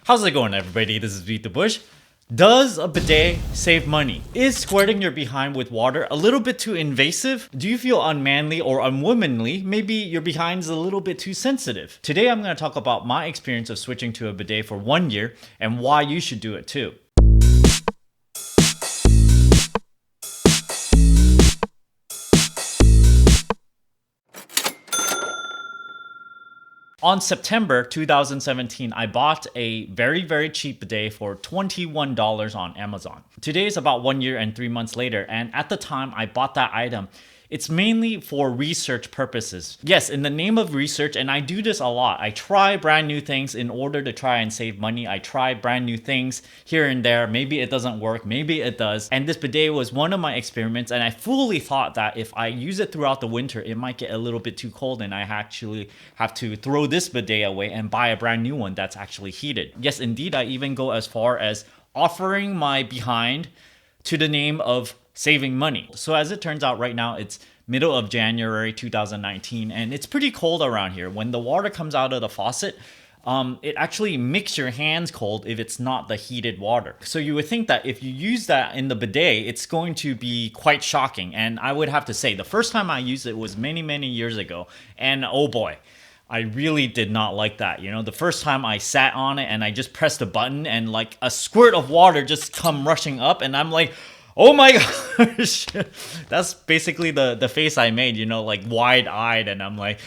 How's it going, everybody? This is BeatTheBush. Does a bidet save money? Is squirting your behind with water a little bit too invasive? Do you feel unmanly or unwomanly? Maybe your behind's a little bit too sensitive. Today I'm going to talk about my experience of switching to a bidet for 1 year and why you should do it too. On September 2017, I bought a very cheap bidet for $21 on Amazon. Today is about 1 year and 3 months later, and at the time I bought that item, it's mainly for research purposes. Yes, in the name of research, and I do this a lot. I try brand new things in order to try and save money. I try brand new things here and there. Maybe it doesn't work, maybe it does. And this bidet was one of my experiments, and I fully thought that if I use it throughout the winter, it might get a little bit too cold and I actually have to throw this bidet away and buy a brand new one that's actually heated. Yes, indeed, I even go as far as offering my behind to the name of saving money. So as it turns out, right now it's middle of January 2019 and it's pretty cold around here. When the water comes out of the faucet, it actually makes your hands cold if it's not the heated water. So you would think that if you use that in the bidet, it's going to be quite shocking. And I would have to say, the first time I used it was many years ago. And oh boy, I really did not like that. You know, the first time I sat on it and I just pressed a button and like a squirt of water just come rushing up and I'm like, oh my gosh. That's basically the face I made, you know, like wide-eyed, and I'm like,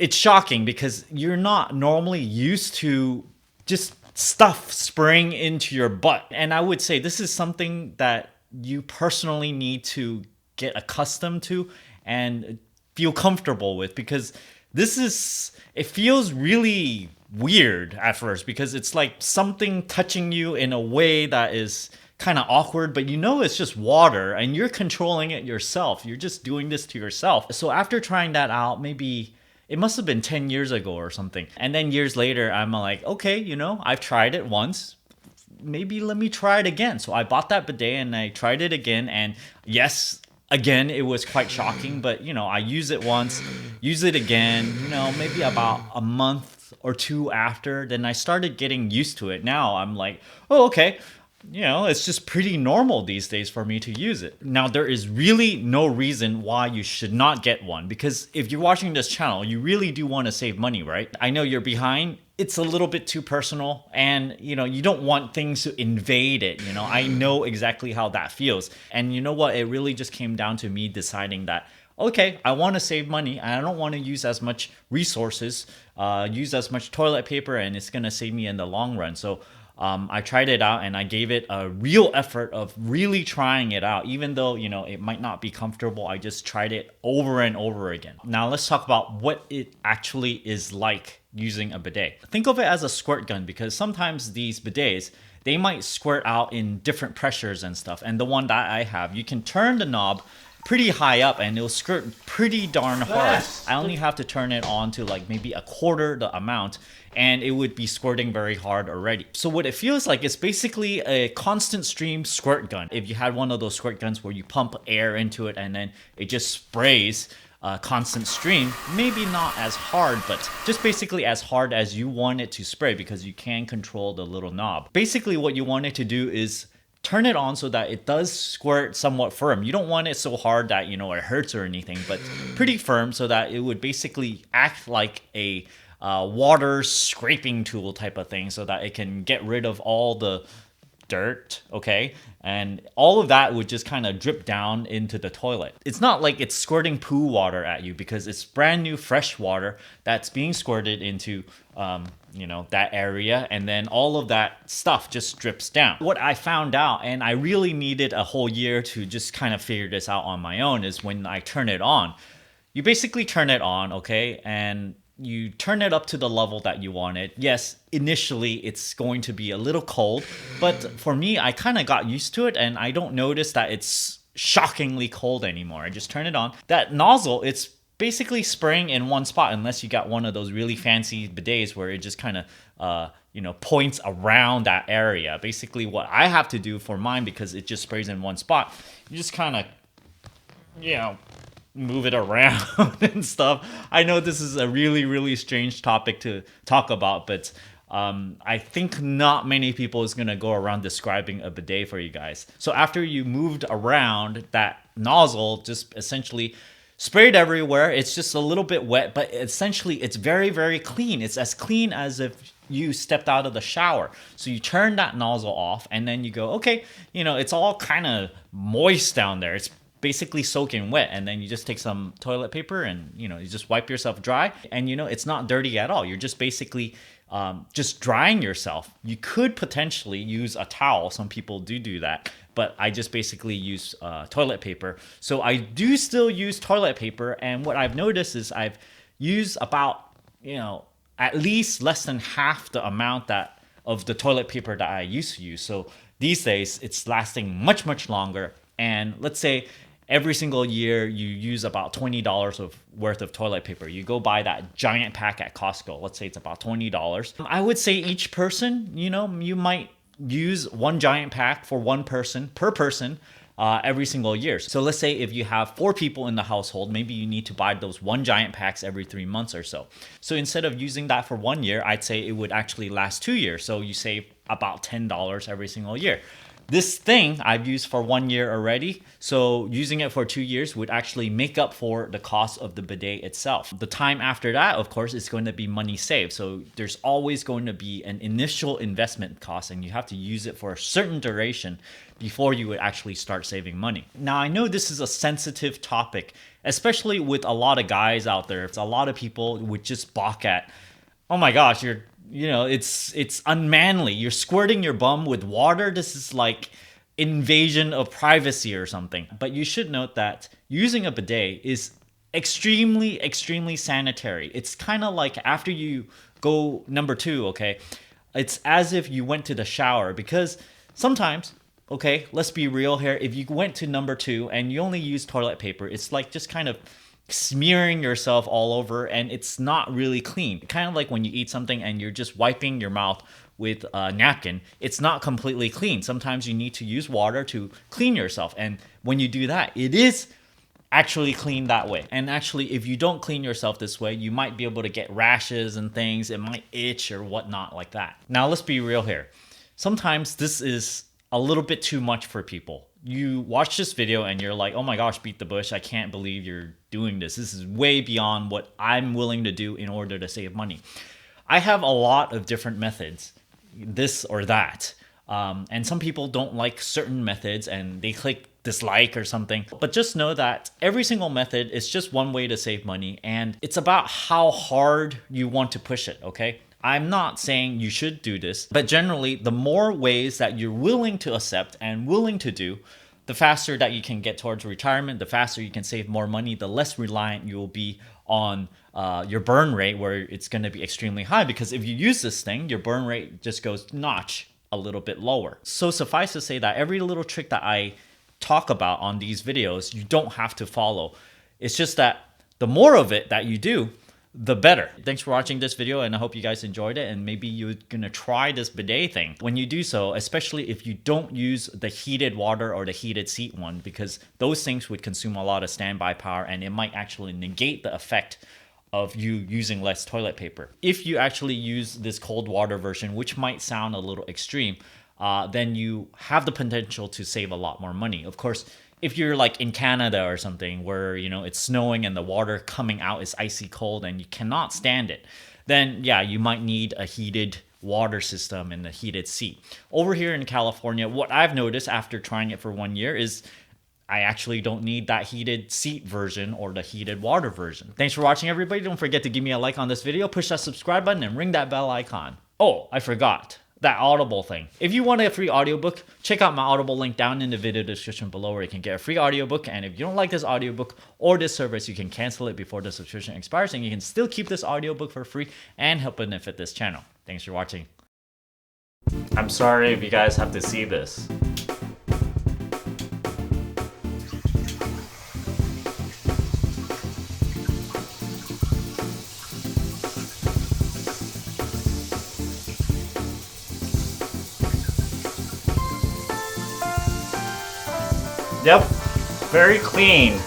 it's shocking because you're not normally used to just stuff spraying into your butt. And I would say this is something that you personally need to get accustomed to and feel comfortable with, because it feels really weird at first because it's like something touching you in a way that is kind of awkward, but you know it's just water and you're controlling it yourself. You're just doing this to yourself. So after trying that out, maybe it must have been 10 years ago or something. And then years later, I'm like, okay, you know, I've tried it once. Maybe let me try it again. So I bought that bidet and I tried it again. And yes, again, it was quite shocking, but you know, I use it once, use it again, you know, maybe about a month or two after, then I started getting used to it. Now I'm like, oh, okay. You know, it's just pretty normal these days for me to use it. Now, there is really no reason why you should not get one, because if you're watching this channel, you really do want to save money, right? I know you're behind. It's a little bit too personal and, you know, you don't want things to invade it. You know, I know exactly how that feels. And you know what? It really just came down to me deciding that, okay, I want to save money. I don't want to use as much resources, use as much toilet paper, and it's going to save me in the long run. So I tried it out and I gave it a real effort of really trying it out. Even though, you know, it might not be comfortable, I just tried it over and over again. Now let's talk about what it actually is like using a bidet. Think of it as a squirt gun, because sometimes these bidets, they might squirt out in different pressures and stuff. And the one that I have, you can turn the knob pretty high up and it'll squirt pretty darn hard. I only have to turn it on to like maybe a quarter the amount and it would be squirting very hard already. So what it feels like is basically a constant stream squirt gun. If you had one of those squirt guns where you pump air into it and then it just sprays a constant stream, maybe not as hard, but just basically as hard as you want it to spray, because you can control the little knob. Basically what you want it to do is turn it on so that it does squirt somewhat firm. You don't want it so hard that, you know, it hurts or anything, but pretty firm so that it would basically act like a water scraping tool type of thing, so that it can get rid of all the dirt, okay? And all of that would just kind of drip down into the toilet. It's not like it's squirting poo water at you, because it's brand new fresh water that's being squirted into you know, that area, and then all of that stuff just drips down. What I found out, and I really needed a whole year to just kind of figure this out on my own, is when I turn it on, you basically turn it on, okay, and you turn it up to the level that you want it. Yes, initially it's going to be a little cold, but for me, I kind of got used to it and I don't notice that it's shockingly cold anymore. I just turn it on. That nozzle, it's basically spraying in one spot, unless you got one of those really fancy bidets where it just kind of you know, points around that area. Basically what I have to do for mine, because it just sprays in one spot, you just kind of, you know, move it around and stuff. I know this is a really strange topic to talk about, but I think not many people is gonna go around describing a bidet for you guys. So after you moved around, that nozzle just essentially sprayed everywhere. It's just a little bit wet, but essentially it's very, very clean. It's as clean as if you stepped out of the shower. So you turn that nozzle off and then you go, okay, it's all kind of moist down there. It's basically soaking wet, and then you just take some toilet paper and you just wipe yourself dry, and it's not dirty at all. You're just basically just drying yourself. You could potentially use a towel. Some people do that, but I just basically use toilet paper. So I do still use toilet paper, and what I've noticed is I've used about at least less than half the amount of the toilet paper that I used to use. So these days it's lasting much longer. And let's say every single year you use about $20 worth of toilet paper. You go buy that giant pack at Costco. Let's say it's about $20. I would say each person, you might use one giant pack for one person per person every single year. So let's say if you have 4 people in the household, maybe you need to buy those one giant packs every 3 months or so. So instead of using that for 1 year, I'd say it would actually last 2 years. So you save about $10 every single year. This thing I've used for 1 year already, so using it for 2 years would actually make up for the cost of the bidet itself. The time after that, of course, is going to be money saved. So there's always going to be an initial investment cost, and you have to use it for a certain duration before you would actually start saving money. Now, I know this is a sensitive topic, especially with a lot of guys out there. A lot of people would just balk at, oh my gosh, it's unmanly. You're squirting your bum with water. This is like invasion of privacy or something. But you should note that using a bidet is extremely sanitary. It's kind of like after you go number 2, okay? It's as if you went to the shower, because sometimes, okay, let's be real here. If you went to number 2 and you only use toilet paper, it's like just kind of smearing yourself all over, and it's not really clean. Kind of like when you eat something and you're just wiping your mouth with a napkin. It's not completely clean. Sometimes you need to use water to clean yourself, and when you do that, it is actually clean that way. And actually, if you don't clean yourself this way, you might be able to get rashes and things. It might itch or whatnot like that. Now, let's be real here. Sometimes this is a little bit too much for people. You watch this video and you're like, oh my gosh, Beat the Bush, I can't believe you're doing this. This is way beyond what I'm willing to do in order to save money. I have a lot of different methods, this or that. And some people don't like certain methods and they click dislike or something. But just know that every single method is just one way to save money, and it's about how hard you want to push it, okay? I'm not saying you should do this, but generally, the more ways that you're willing to accept and willing to do, the faster that you can get towards retirement, the faster you can save more money, the less reliant you will be on your burn rate, where it's going to be extremely high. Because if you use this thing, your burn rate just goes notch a little bit lower. So suffice to say that every little trick that I talk about on these videos, you don't have to follow. It's just that the more of it that you do, the better. Thanks for watching this video, and I hope you guys enjoyed it, and maybe you're gonna try this bidet thing. When you do so, especially if you don't use the heated water or the heated seat one, because those things would consume a lot of standby power, and it might actually negate the effect of you using less toilet paper. If you actually use this cold water version, which might sound a little extreme, then you have the potential to save a lot more money. Of course, if you're like in Canada or something where, it's snowing and the water coming out is icy cold and you cannot stand it, then yeah, you might need a heated water system and a heated seat. Over here in California, what I've noticed after trying it for 1 year is I actually don't need that heated seat version or the heated water version. Thanks for watching, everybody. Don't forget to give me a like on this video, push that subscribe button, and ring that bell icon. Oh, I forgot. That Audible thing. If you want a free audiobook, check out my Audible link down in the video description below, where you can get a free audiobook. And if you don't like this audiobook or this service, you can cancel it before the subscription expires, and you can still keep this audiobook for free and help benefit this channel. Thanks for watching. I'm sorry if you guys have to see this. Yep, very clean.